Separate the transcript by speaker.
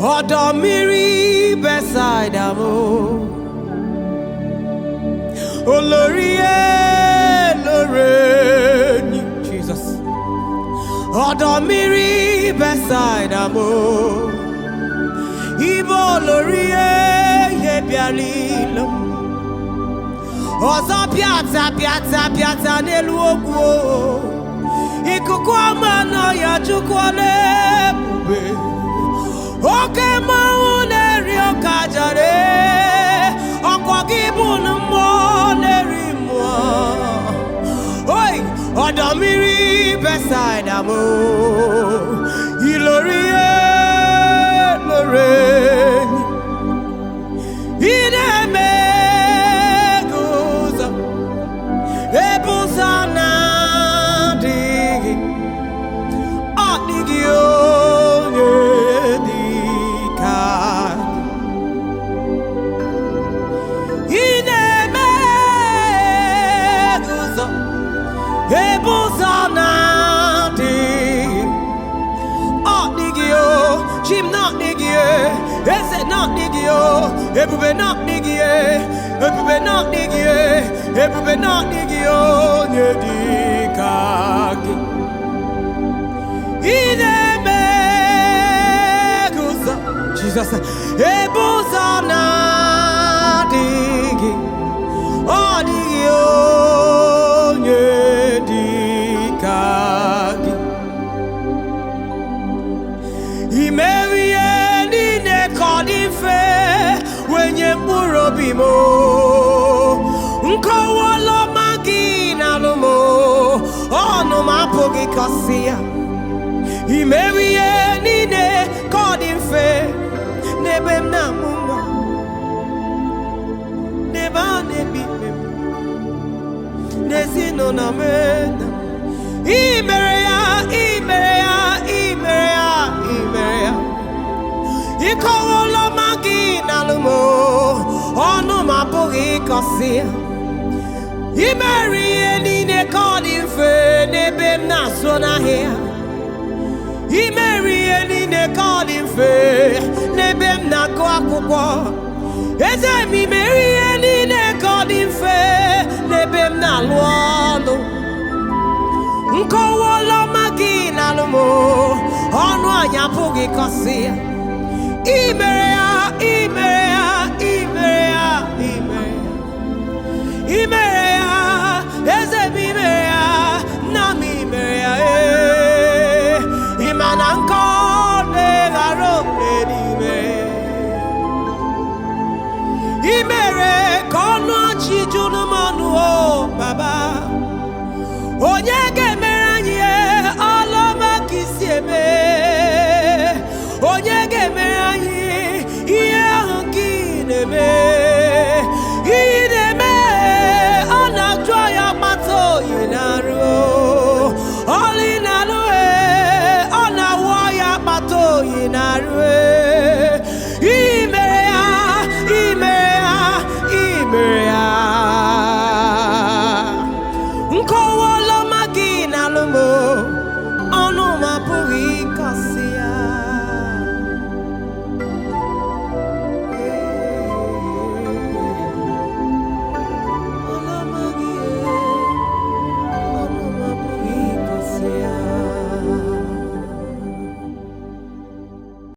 Speaker 1: Odomiri beside amo Olorie Loreni Jesus Odomiri beside amo Ibo Lorie Yebialilo Oza piazza nelu ogwo Ikuku amano ya chukwale bube Oke maune rio kajare Okwa gibun mo neri mo Oi, Odomiri beside amo Ilorie Loreni Ideme goza Ebusana digi Adigio Chim not nigie, is it not nigio? Everybody not nigie, everybody not nigie, everybody not nigio, Yedikaki. Inemegusa, Jesus, Ebusana digi, oh digio, Yedikaki. Imerieni ne kodife wenye murobimo Nkowolo magina lumo Ono mapogi kosia Imerieni ne kodife Nebem na munga Neba nebimem Nesino na mena Imerea Ikowolo magina lumo Ono mapogi kosia Imerieni ne kodife Nebem na sona hea Imerieni ne kodife Nebem na kwa kukwa Ezemi imerieni ne kodife Nebem na lualo Nkowolo magina lumo Ono anyapogi kosia Imerea Ezemi imerea Nami imerea Imananko negaro Imere kono chijunu manu o baba Onyege meranye aloma kisieme Onyege meranye iye hankineme Ineme anakwa ya mato inaru Olinalue anawa ya mato inaru